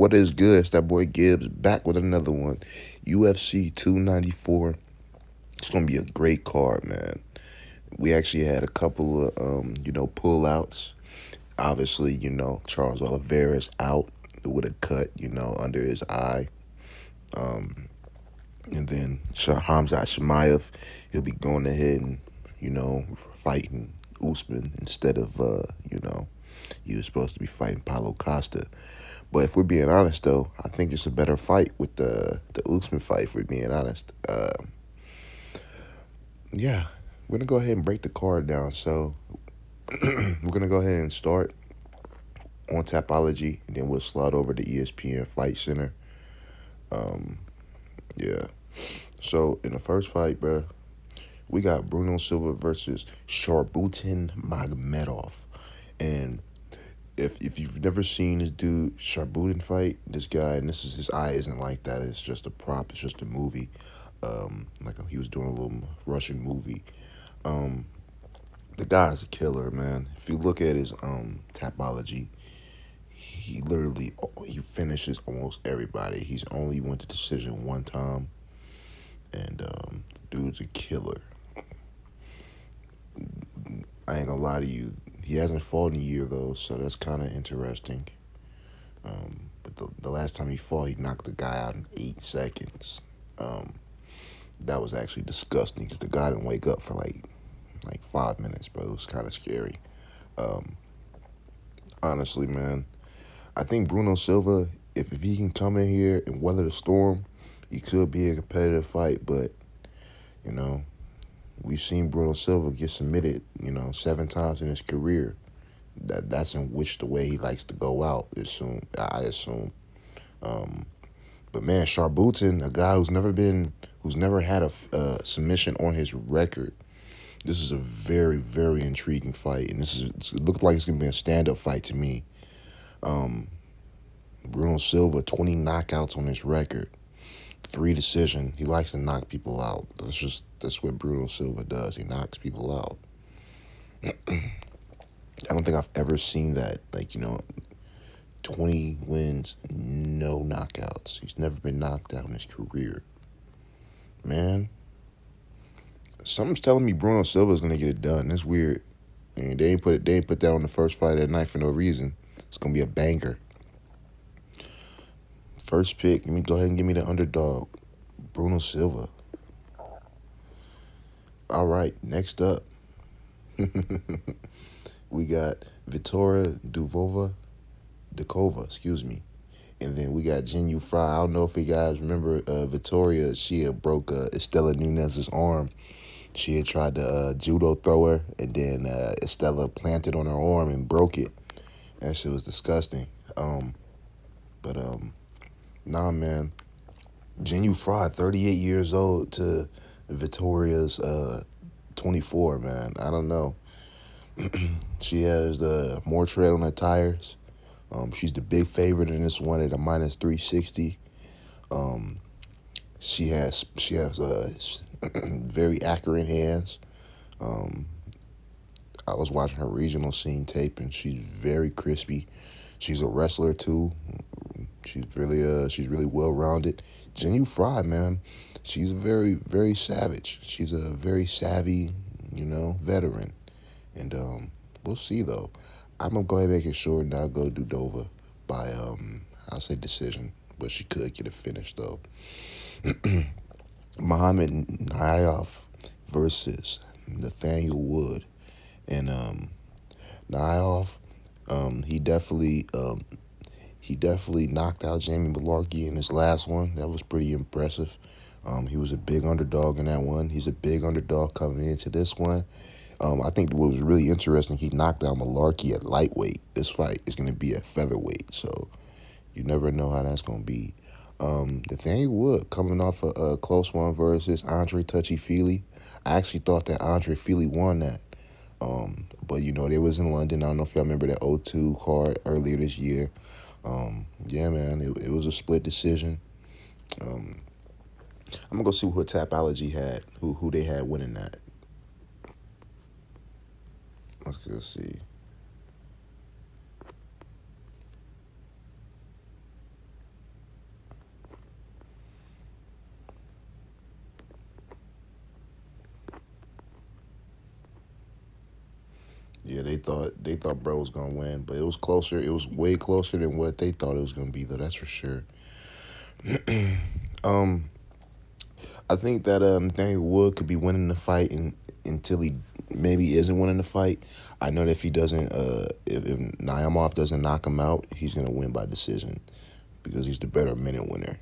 What is good? It's that boy Gibbs back with another one. UFC 294. It's gonna be a great card, man. We actually had a couple of pullouts. Obviously, Charles Oliveira's out with a cut, under his eye. And then Hamzat Shemaev, he'll be going ahead and, fighting Usman instead of he was supposed to be fighting Paulo Costa. But if we're being honest, though, I think it's a better fight with the Usman fight. If we're being honest, yeah, we're gonna go ahead and break the card down. So we're gonna go ahead and start on Tapology, and then we'll slide over to ESPN Fight Center. Yeah. So in the first fight, bro, we got Bruno Silva versus Sharbutin Magomedov, and if you've never seen this dude Sharbutin fight, this guy, and this is his eye isn't like that. It's just a prop. It's just a movie. Like he was doing a little Russian movie. The guy's a killer, man. If you look at his Tapology, he finishes almost everybody. He's only went to decision one time, and the dude's a killer. I ain't gonna lie to you. He hasn't fought in a year though, so that's kind of interesting. But the last time he fought, he knocked the guy out in 8 seconds. That was actually disgusting because the guy didn't wake up for like 5 minutes, bro. It was kind of scary. Honestly, man, I think Bruno Silva, if he can come in here and weather the storm, he could be a competitive fight. But we've seen Bruno Silva get submitted, 7 times in his career. That's in which the way he likes to go out. I assume. But man, Sharbutin, a guy who's never had a submission on his record. This is a very, very intriguing fight, and it looks like it's gonna be a stand-up fight to me. Bruno Silva, 20 knockouts on his record, 3 decision. He likes to knock people out. That's what Bruno Silva does. He knocks people out. I don't think I've ever seen that. 20 wins, no knockouts. He's never been knocked out in his career. Man, something's telling me Bruno Silva's gonna get it done. That's weird. I mean, they ain't put that on the first fight of the night for no reason. It's gonna be a banger. First pick, let me go ahead and give me the underdog, Bruno Silva. All right, next up, we got Victoria Dukova, excuse me. And then we got Jin Yu Fry. I don't know if you guys remember Victoria. She had broke Estela Nunez's arm. She had tried to judo throw her, and then Estela planted on her arm and broke it. That shit was disgusting. But nah, man. Jin Yu Fry, 38 years old to Victoria's 24, man. I don't know. She has more tread on her tires. She's the big favorite in this one at a minus 360. She has very accurate hands. I was watching her regional scene tape, and she's very crispy. She's a wrestler too. She's really well rounded. Jin Yu Fry, man, she's very, very savage. She's a very savvy, veteran. And we'll see though. I'm gonna go ahead and make it short, and I'll go Dudova by I'll say decision, but she could get a finish though. Muhammad Nayav versus Nathaniel Wood, and Nayav, he definitely knocked out Jamie Malarkey in his last one. That was pretty impressive. He was a big underdog in that one. He's a big underdog coming into this one. I think what was really interesting, he knocked out Malarkey at lightweight. This fight is going to be at featherweight, so you never know how that's going to be. Nathaniel Wood coming off a close one versus Andre Touchy-Feely. I actually thought that Andre Feely won that. But, they was in London. I don't know if y'all remember that 0-2 card earlier this year. Yeah, man, it was a split decision. I'm going to go see who Tapology had, who they had winning that. Let's go see. Yeah, they thought bro was gonna win, but it was closer. It was way closer than what they thought it was gonna be, though. That's for sure. Um, I think that Nathaniel Wood could be winning the fight until he maybe isn't winning the fight. I know that if he doesn't, if Naimov doesn't knock him out, he's gonna win by decision because he's the better minute winner.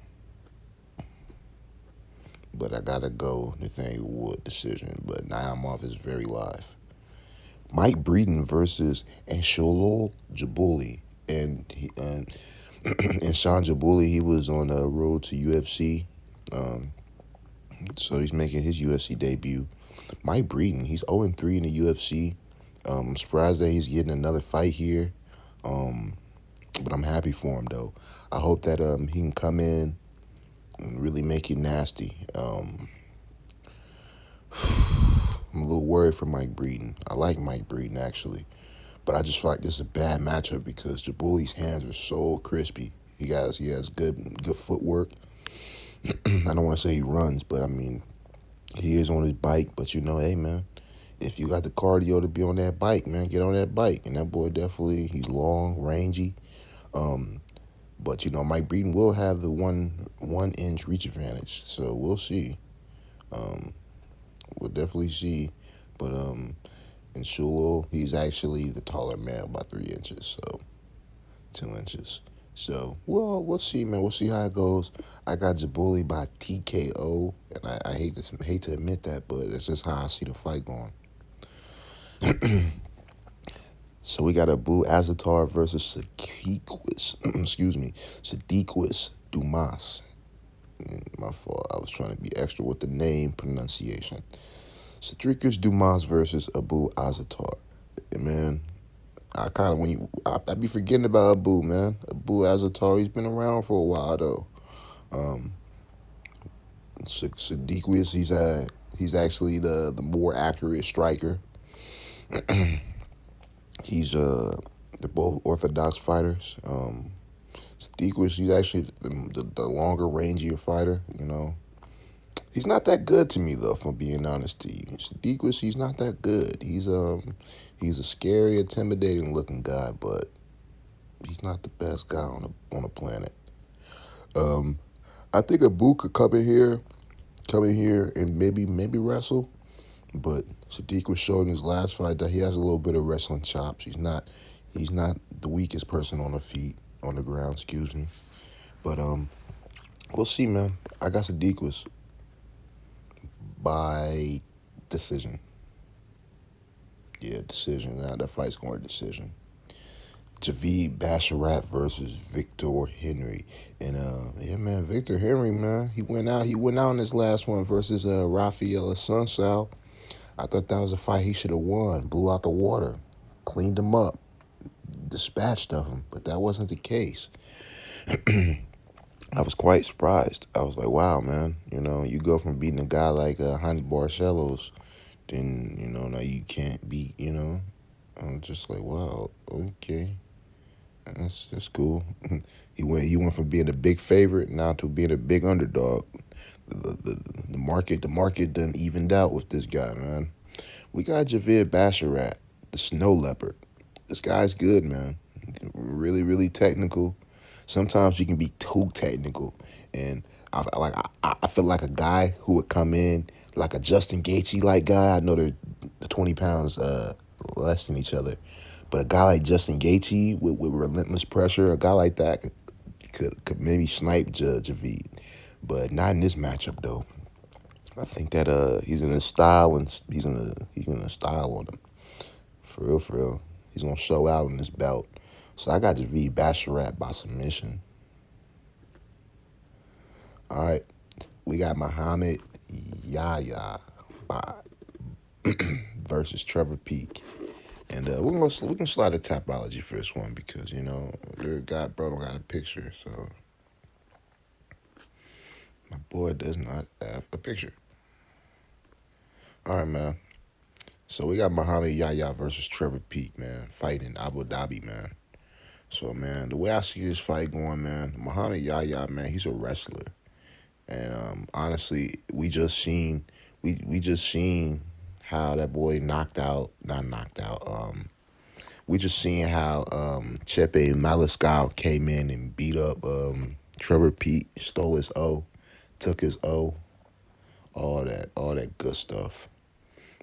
But I gotta go Nathaniel Wood decision. But Naimov is very live. Mike Breeden versus Ansholo Jabuli, and Sean Jabuli, he was on the road to UFC. Um, so he's making his UFC debut. Mike Breeden, he's 0-3 in the UFC. I'm surprised that he's getting another fight here. Um, but I'm happy for him though. I hope that he can come in and really make it nasty. I'm a little worried for Mike Breeden. I like Mike Breeden actually, but I just feel like this is a bad matchup because Jabuli's hands are so crispy. He has good footwork. I don't want to say he runs, but I mean he is on his bike. But hey man, if you got the cardio to be on that bike, man, get on that bike. And that boy definitely, he's long, rangy. Um, but Mike Breeden will have the one inch reach advantage, so we'll see. Um, we'll definitely see. But in Shulo, he's actually the taller man by 3 inches, so 2 inches. So we'll see, man. We'll see how it goes. I got Jabuli by TKO, and I hate to admit that, but it's just how I see the fight going. So we got Abu Azatar versus Sadiquis, excuse me, Sadiquis Dumas. My fault. I was trying to be extra with the name pronunciation. Sadiquis Dumas versus Abu Azatar. Man, I kind of I be forgetting about Abu, man. Abu Azatar, he's been around for a while though. Um, Sadiquis, he's actually the more accurate striker. He's they're both orthodox fighters. Sadiquis, he's actually the longer, rangier fighter. He's not that good to me though. If I'm being honest to you, Sadiquis, he's not that good. He's a scary, intimidating looking guy, but he's not the best guy on the planet. Um, I think Abu could come in here and maybe wrestle. But Sadiq was showing in his last fight that he has a little bit of wrestling chops. He's not the weakest person on the feet on the ground. Excuse me. But we'll see, man. I got Sadiq was by decision. Yeah, decision. Now that fight's going to decision. Javid Basharat versus Victor Henry, and yeah, man, Victor Henry, man, he went out. He went out in his last one versus Rafael Assunção. I thought that was a fight he should have won. Blew out the water, cleaned him up, dispatched of him, but that wasn't the case. I was quite surprised. I was like, wow, man. You go from beating a guy like Hans Barcelos, then now you can't beat. I'm just like, wow, okay, that's cool. He went from being a big favorite now to being a big underdog. The market done evened out with this guy, man. We got Javid Basharat, the snow leopard. This guy's good, man. Really, really technical. Sometimes you can be too technical, and I feel like a guy who would come in like a Justin Gaethje like guy. I know they're 20 pounds less than each other, but a guy like Justin Gaethje with relentless pressure, a guy like that could maybe snipe Javid, but not in this matchup though. I think that he's gonna style and he's gonna style on him for real, for real. He's gonna show out in this belt. So I got Javid Basharat by submission. All right, we got Muhammad Yahya by versus Trevor Peek, and we can slide a topology for this one because the guy bro don't got a picture, so my boy does not have a picture. All right, man. So we got Muhammad Yahya versus Trevor Peek, man, fighting in Abu Dhabi, man. So, man, the way I see this fight going, man, Muhammad Yahya, man, he's a wrestler, and honestly, we just seen how that boy not knocked out. we just seeing how Chepe Malascal came in and beat up Trevor Pete, stole his O, took his O, all that good stuff.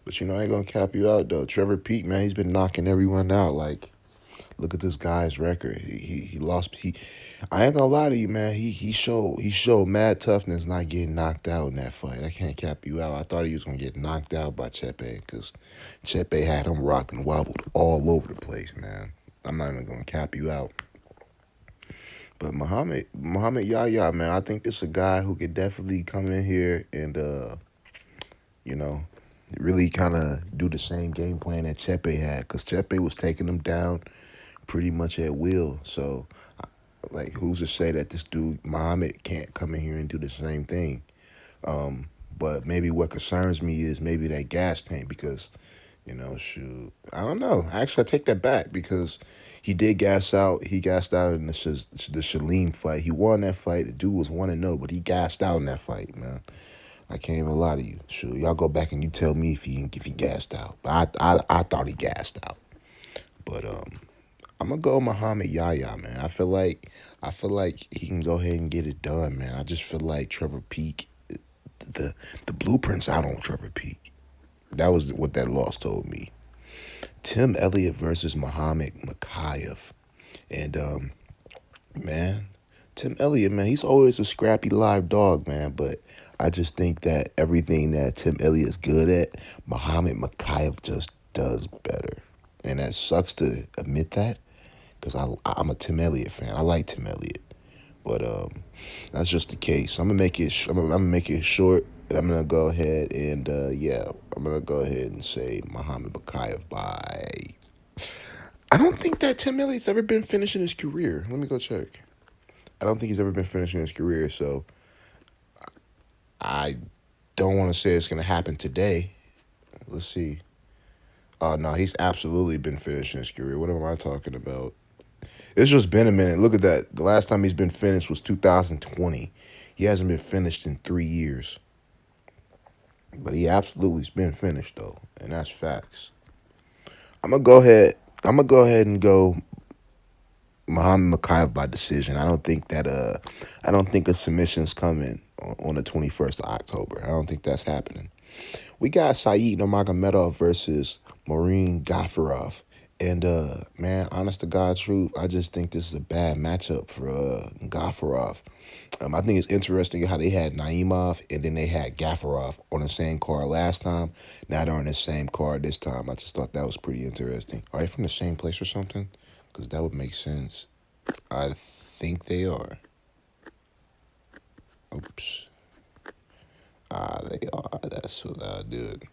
But I ain't gonna cap you out though. Trevor Pete, man, he's been knocking everyone out. Like, look at this guy's record. He lost. I ain't gonna lie to you, man. He showed mad toughness, not getting knocked out in that fight. I can't cap you out. I thought he was gonna get knocked out by Chepe because Chepe had him rocked and wobbled all over the place, man. I'm not even gonna cap you out. But Muhammad Yahya, man, I think this is a guy who could definitely come in here and you know, really kind of do the same game plan that Chepe had, because Chepe was taking him down pretty much at will. So, like, who's to say that this dude Muhammad can't come in here and do the same thing? But maybe what concerns me is maybe that gas tank, because shoot, I don't know. Actually, I take that back because he did gas out. He gassed out in the Shalim fight. He won that fight. The dude was 1-0, but he gassed out in that fight, man. I can't even lie to you. Sure, y'all go back and you tell me if he gassed out. But I thought he gassed out. But I'm gonna go Muhammad Yahya, man. I feel like he can go ahead and get it done, man. I just feel like Trevor Peak, the blueprint's out on Trevor Peak. That was what that loss told me. Tim Elliott versus Muhammad Makayev. And man, Tim Elliott, man, he's always a scrappy live dog, man. But I just think that everything that Tim Elliott's good at, Muhammad Makayev just does better. And that sucks to admit that, because I'm a Tim Elliott fan. I like Tim Elliott. But that's just the case. I'm gonna make it short, and I'm gonna go ahead and yeah, I'm gonna go ahead and say Muhammad Makayev by. I don't think that Tim Elliott's ever been finishing his career. Let me go check. I don't think he's ever been finishing his career, so I don't want to say it's gonna happen today. Let's see. Oh no, he's absolutely been finishing his career. What am I talking about? It's just been a minute. Look at that. The last time he's been finished was 2020. He hasn't been finished in 3 years. But he absolutely's been finished though, and that's facts. I'm gonna go ahead. I'm gonna go ahead and go Muhammad Makayev by decision. I don't think a submission's coming on the 21st of October. I don't think that's happening. We got Saeed Nurmagomedov versus Maureen Gafarov. And man, honest to God truth, I just think this is a bad matchup for Gafarov. I think it's interesting how they had Naimov and then they had Gafarov on the same card last time. Now they're on the same card this time. I just thought that was pretty interesting. Are they from the same place or something? Because that would make sense. I think they are. Oops. They are. That's what I'll do it.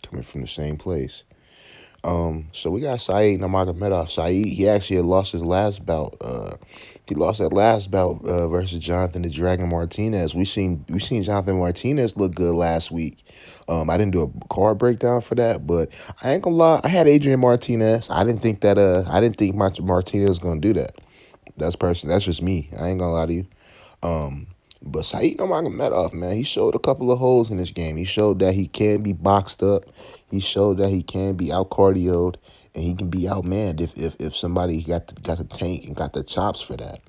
Coming from the same place. So we got Saeed Nurmagomedov. Saeed, he actually had lost his last bout. He lost that last bout versus Jonathan the Dragon Martinez. We seen Jonathan Martinez look good last week. I didn't do a card breakdown for that, but I ain't gonna lie. I had Adrian Martinez. I didn't think Martinez was gonna do that. That's just me. I ain't gonna lie to you. Um, but Saeed Nurmagomedov, man, he showed a couple of holes in this game. He showed that he can be boxed up. He showed that he can be out cardioed, and he can be outmanned if somebody got the tank and got the chops for that.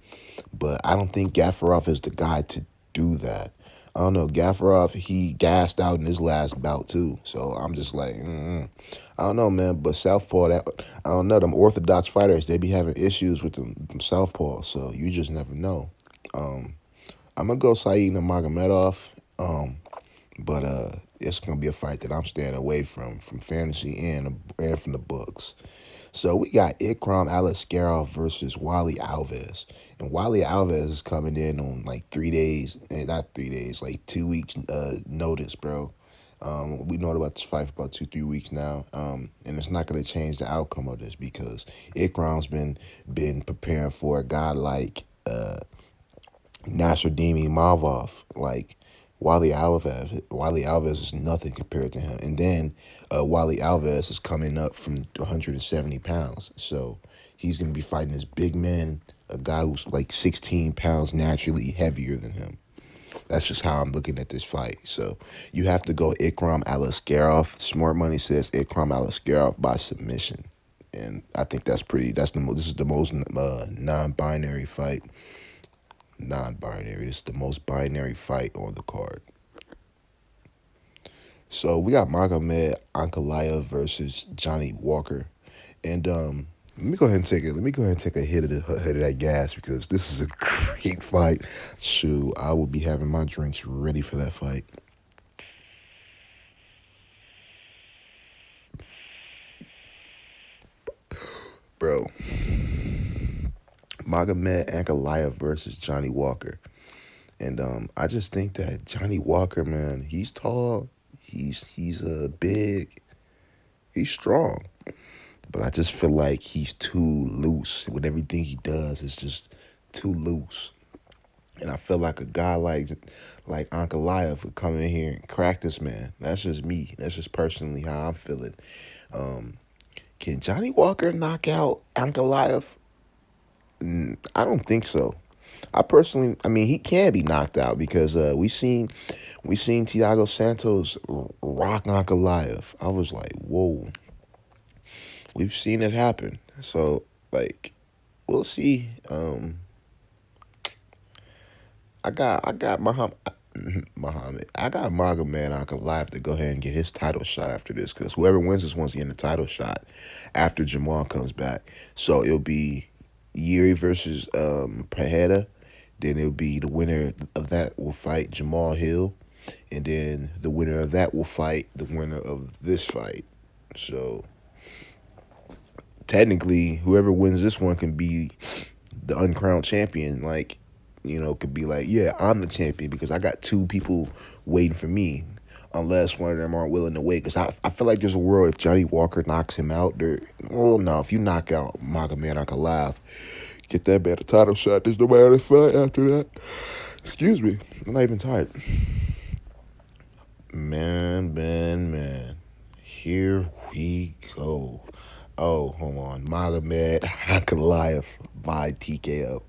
But I don't think Gafarov is the guy to do that. I don't know. Gafarov, he gassed out in his last bout too. So I'm just like, I don't know, man. But Southpaw, I don't know. Them orthodox fighters, they be having issues with them Southpaw. So you just never know. Um, I'm gonna go Saeed Nurmagomedov. But it's gonna be a fight that I'm staying away from fantasy and from the books. So we got Ikram Aliskerov versus Wally Alves, and Wally Alves is coming in on like 3 days, not 3 days, like 2 weeks notice, bro. We know about this fight for about 2-3 weeks now, and it's not gonna change the outcome of this because Ikram's been preparing for a guy like Nasruddin Mavov, like Wally Alves. Wally Alves is nothing compared to him. And then Wally Alves is coming up from 170 pounds. So he's going to be fighting this big man, a guy who's like 16 pounds naturally heavier than him. That's just how I'm looking at this fight. So you have to go Ikram Aliskerov. Smart Money says Ikram Aliskerov by submission. and I think that's pretty. This is the most non-binary fight. Non-binary. This is the most binary fight on the card. So we got Magomed Ankalaev versus Johnny Walker, and let me go ahead and take it. Let me go ahead and take a hit of that gas because this is a great fight. Shoot, I will be having my drinks ready for that fight. Bro, Magomed Ankalaev versus Johnny Walker. And I just think that Johnny Walker, man, he's tall, he's big, he's strong. But I just feel like he's too loose. With everything he does, it's just too loose. And I feel like a guy like Ankalaev would come in here and crack this man. That's just me. That's just personally how I'm feeling. Can Johnny Walker knock out Ankalaev? I don't think so. I mean, he can be knocked out because we seen Thiago Santos rock Ankalaev. I was like, whoa, we've seen it happen. So like, we'll see. I got Muhammad. I got Magomed Ankalaev to go ahead and get his title shot after this because whoever wins this one's getting the title shot after Jamal comes back. So it'll be Yuri versus Pereira. Then it'll be the winner of that will fight Jamal Hill. And then the winner of that will fight the winner of this fight. So technically, whoever wins this one can be the uncrowned champion. Like, could be like, yeah, I'm the champion because I got two people waiting for me. Unless one of them aren't willing to wait. Because I feel like there's a world if Johnny Walker knocks him out. No, if you knock out Magomed Ankalaev, get that man a title shot. There's nobody to fight after that. Excuse me. I'm not even tired. Man. Here we go. Oh, hold on. Magomed Ankalaev by TKO.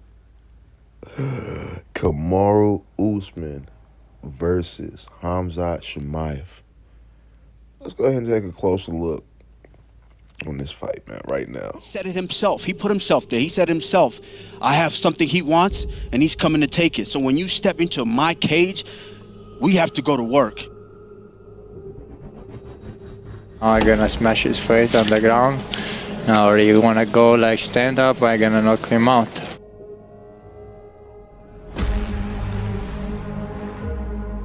Kamaru Usman versus Khamzat Chimaev. Let's go ahead and take a closer look on this fight, man, right now. He said it himself. He put himself there. He said himself, I have something he wants, and he's coming to take it. So when you step into my cage, we have to go to work. I'm gonna smash his face on the ground. Now you wanna go like stand up, I'm gonna knock him out.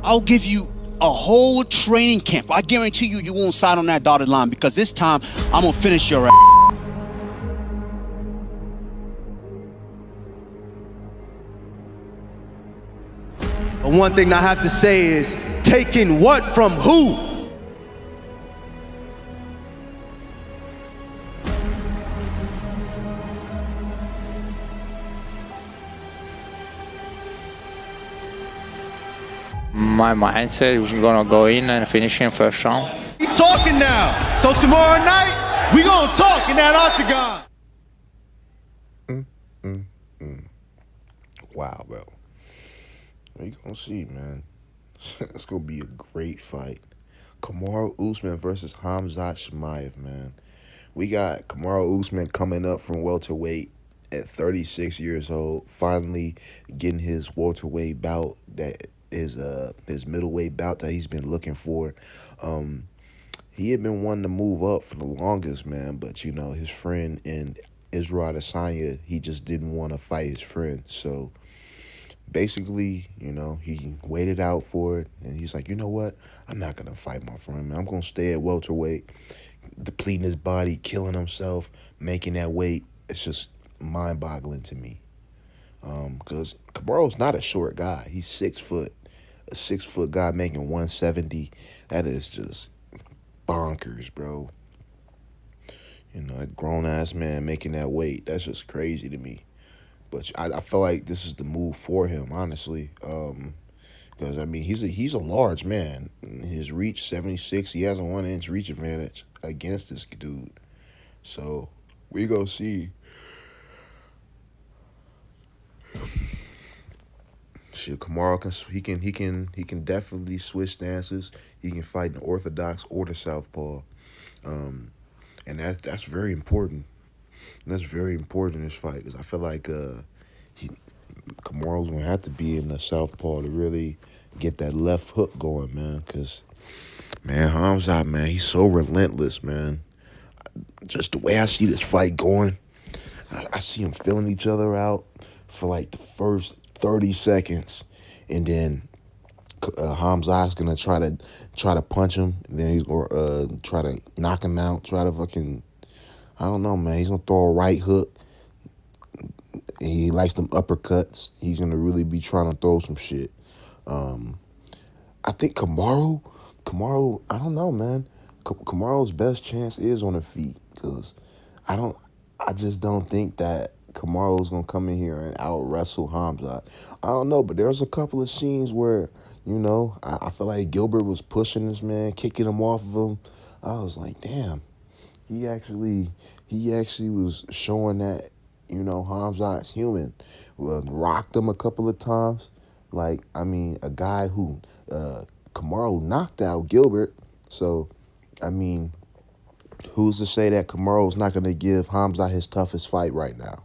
I'll give you a whole training camp. I guarantee you, you won't sign on that dotted line because this time I'm gonna finish your ass. But one thing I have to say is, taking what from who? My mindset was gonna go in and finish him first round. We talking now. So tomorrow night, we gonna talk in that octagon. Wow, bro. You gonna see, man. It's gonna be a great fight. Kamaru Usman versus Khamzat Chimaev, man. We got Kamaru Usman coming up from welterweight at 36 years old, finally getting his welterweight bout that is his middleweight bout that he's been looking for. He had been wanting to move up for the longest, man, but his friend in Israel Adesanya, he just didn't want to fight his friend. So basically, he waited out for it, and he's like, you know what? I'm not gonna fight my friend, man. I'm gonna stay at welterweight, depleting his body, killing himself, making that weight. It's just mind-boggling to me. Because Kamaru's not a short guy. He's 6 foot. A 6 foot guy making 170. That is just bonkers, bro. A grown ass man making that weight. That's just crazy to me. But I feel like this is the move for him, honestly. Because he's a large man. His reach 76. He has a 1-inch reach advantage against this dude. So we go see. Shit, Kamaru he can definitely switch stances. He can fight in the orthodox or the southpaw. And and that's very important. That's very important in this fight because I feel like he, Kamaru's gonna have to be in the southpaw to really get that left hook going, man. Because man, Hamzat, man, he's so relentless, man. Just the way I see this fight going, I see them filling each other out for like the first 30 seconds, and then Hamzat's gonna try to punch him, and then he's or try to knock him out, try to fucking I don't know, man. He's gonna throw a right hook. He likes them uppercuts. He's gonna really be trying to throw some shit. I think Kamaru, I don't know, man. Kamaru's best chance is on the feet because I just don't think that Kamaru's gonna come in here and out wrestle Hamzat. I don't know, but there's a couple of scenes where I feel like Gilbert was pushing this man, kicking him off of him. I was like, damn, he actually was showing that Hamzat's human. Well, rocked him a couple of times. Like, I mean, a guy who Kamaru knocked out Gilbert. So, I mean, who's to say that Kamaru's not going to give Hamzat his toughest fight right now?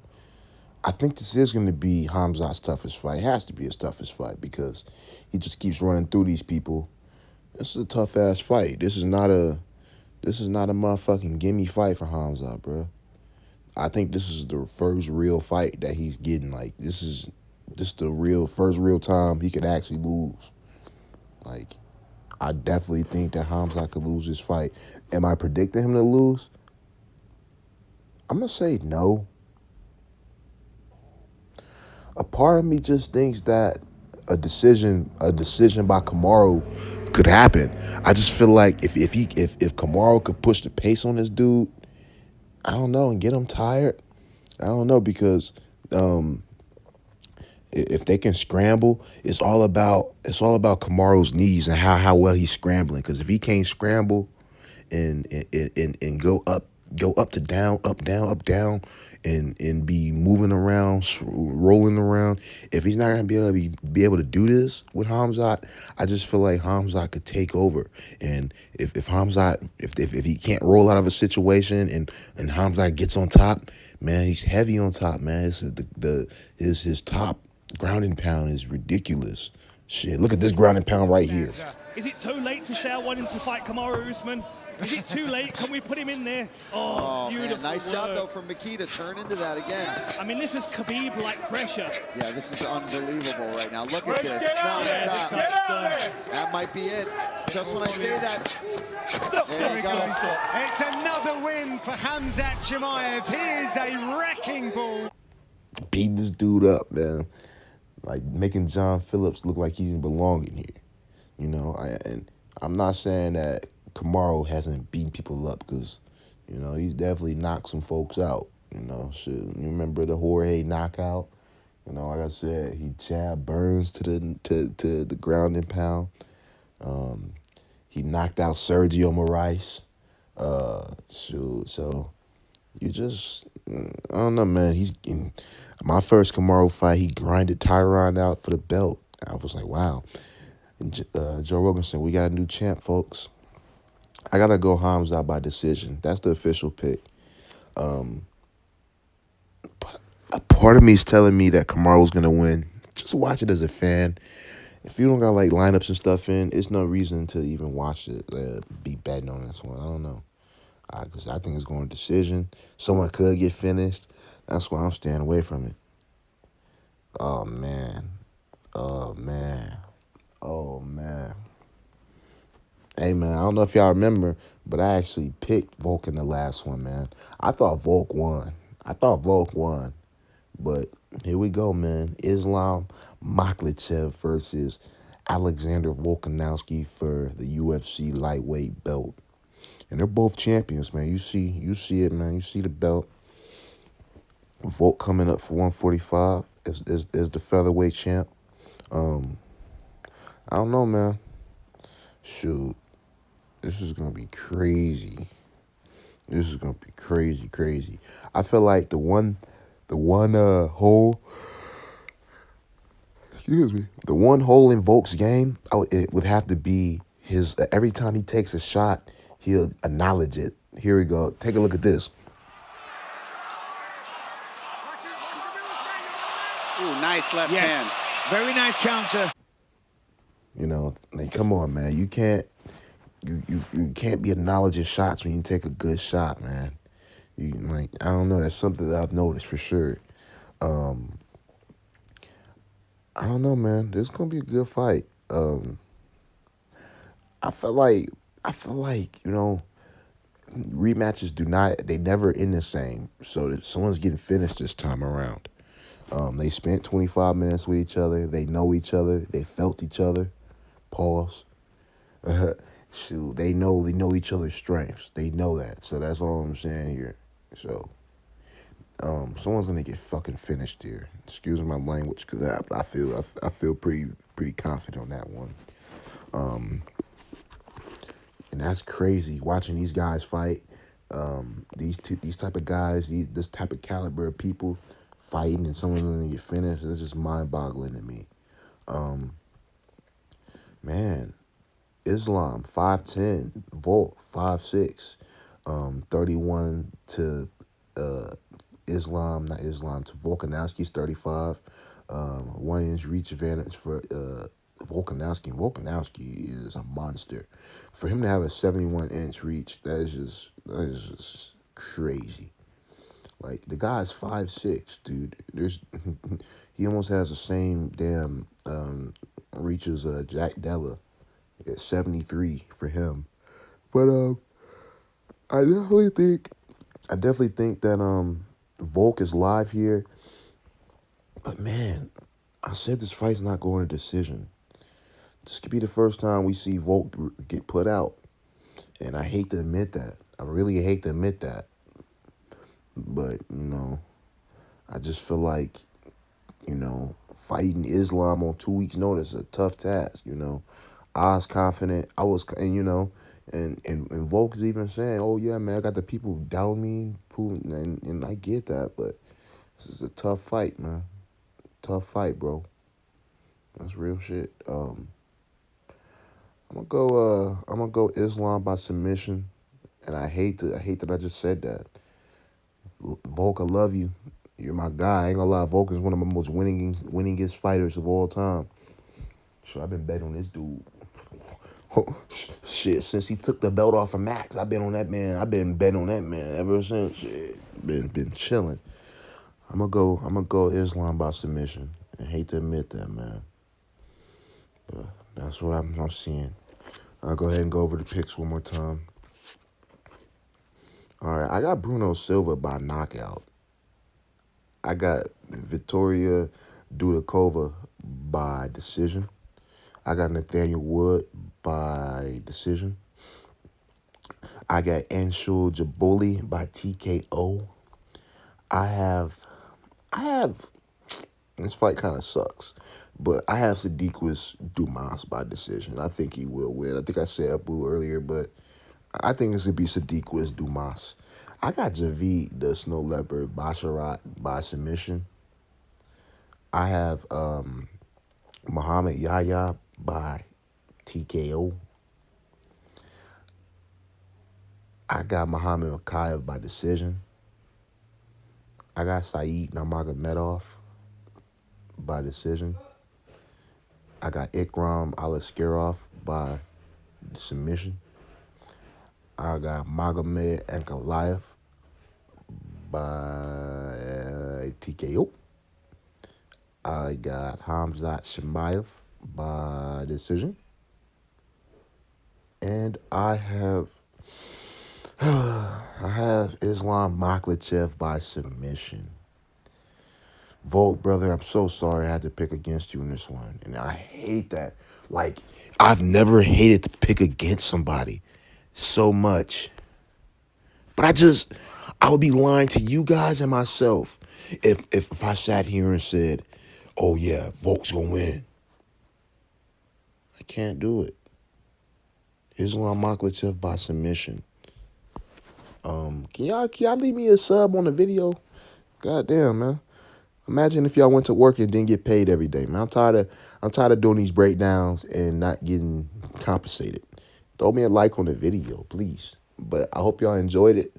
I think this is going to be Hamzat's toughest fight. It has to be his toughest fight because he just keeps running through these people. This is a tough ass fight. This is not a motherfucking gimme fight for Hamzat, bro. I think this is the first real fight that he's getting. Like, this is the first real time he could actually lose. Like, I definitely think that Hamzat could lose this fight. Am I predicting him to lose? I'm gonna say no. A part of me just thinks that a decision by Kamaru could happen. I just feel like if Kamaru could push the pace on this dude, I don't know, and get him tired. I don't know because if they can scramble, it's all about Kamaru's knees and how well he's scrambling. Because if he can't scramble and go up to down, up down, up down, and be moving around, rolling around. If he's not gonna be able to do this with Hamzat, I just feel like Hamzat could take over. And if Hamzat if he can't roll out of a situation and Hamzat gets on top, man, he's heavy on top, man. His top ground and pound is ridiculous. Shit, look at this ground and pound right here. Is it too late to say I want him to fight Kamaru Usman? Is it too late? Can we put him in there? Oh, beautiful. Man. Nice job, though, from Maki to turn into that again. I mean, this is Khabib-like pressure. Yeah, this is unbelievable right now. Look at this. That might be it. Just when I say that. There you go. It's another win for Hamzat Chimaev. He is a wrecking ball. Beating this dude up, man. Like making John Phillips look like he didn't belong in here. And I'm not saying that Kamaru hasn't beaten people up because, he's definitely knocked some folks out. Shit. You remember the Jorge knockout? Like I said, he jabbed Burns to the ground and pound. He knocked out Sergio Moraes. So you just, I don't know, man. He's in my first Kamaru fight. He grinded Tyron out for the belt. I was like, wow. And Joe Rogan said, "We got a new champ, folks." I gotta go Hamzat by decision. That's the official pick. But a part of me is telling me that Kamaru's gonna win. Just watch it as a fan. If you don't got like lineups and stuff in, it's no reason to even watch it. Be betting on this one. I don't know. Because I think it's going to decision. Someone could get finished. That's why I'm staying away from it. Oh man. Hey, man, I don't know if y'all remember, but I actually picked Volk in the last one, man. I thought Volk won. But here we go, man. Islam Makhachev versus Alexander Volkanovski for the UFC lightweight belt. And they're both champions, man. You see it, man. You see the belt. Volk coming up for 145 as the featherweight champ. I don't know, man. Shoot. This is going to be crazy. Crazy. I feel like the one hole in Volk's game, it would have to be his, every time he takes a shot, he'll acknowledge it. Here we go. Take a look at this. Ooh, nice left hand. Very nice counter. You know, like, come on, man. You can't be acknowledging shots when you take a good shot, man. I don't know. That's something that I've noticed for sure. I don't know, man. This is gonna be a good fight. I feel like rematches they never end the same. So that someone's getting finished this time around. They spent 25 minutes with each other. They know each other. They felt each other. Pause. Shoot, they know each other's strengths. They know that. So that's all I'm saying here. So, someone's gonna get fucking finished here. Excuse my language, cause I feel pretty confident on that one. And that's crazy watching these guys fight. These type of guys, this type of caliber of people fighting, and someone's gonna get finished. It's just mind-boggling to me. Man, Islam 5'10", Volk 5'6", 31 to to Volkanovski's 35. 1 inch reach advantage for Volkanovski. Volkanovski is a monster. For him to have a 71-inch reach, that is just crazy. Like, the guy's 5'6", dude. He almost has the same damn reach as Jack Della at 73 for him. But I definitely think that Volk is live here. But man, I said this fight's not going to decision. This could be the first time we see Volk get put out. And I hate to admit that. I really hate to admit that. But, I just feel like, fighting Islam on 2 weeks' notice is a tough task, I was confident. And Volk is even saying, oh, yeah, man, I got the people down me, and I get that, but this is a tough fight, man. Tough fight, bro. That's real shit. I'm gonna go Islam by submission, and I hate that I just said that. Volk, I love you. You're my guy. I ain't gonna lie, Volk is one of my most winningest fighters of all time. So I've been betting on this dude. Shit, since he took the belt off of Max, I've been on that man. I've been betting on that man ever since. Shit, been chilling. I'm gonna go Islam by submission. I hate to admit that, man. But that's what I'm seeing. I'll go ahead and go over the picks one more time. All right, I got Bruno Silva by knockout. I got Victoria Dudakova by decision. I got Nathaniel Wood by decision. I got Anshul Jaboli by TKO. I have this fight kind of sucks, but I have Sadiquas Dumas by decision. I think he will win. I think I said Abu earlier, but I think it's going to be Sadiquas Dumas. I got Javid the Snow Leopard Basharat by submission. I have Muhammad Yahya by TKO. I got Muhammad Makayev by decision. I got Saeed Nurmagomedov by decision. I got Ikram Aliskerov by submission. I got Magomed Ankalaev by TKO. I got Hamzat Shemaev by decision. And I have Islam Makhachev by submission. Volk, brother, I'm so sorry I had to pick against you in this one. And I hate that. Like, I've never hated to pick against somebody so much. But I would be lying to you guys and myself if I sat here and said, oh yeah, Volk's gonna win. I can't do it. Islam Makhachev by submission. Can y'all leave me a sub on the video? Goddamn, man. Imagine if y'all went to work and didn't get paid every day, man. I'm tired of doing these breakdowns and not getting compensated. Throw me a like on the video, please. But I hope y'all enjoyed it.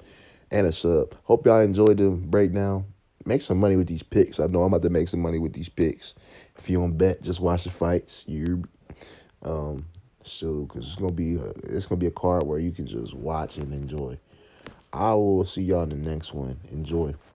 And a sub. Hope y'all enjoyed the breakdown. Make some money with these picks. I know I'm about to make some money with these picks. If you don't bet, just watch the fights. Because it's gonna be a card where you can just watch and enjoy. I will see y'all in the next one. Enjoy.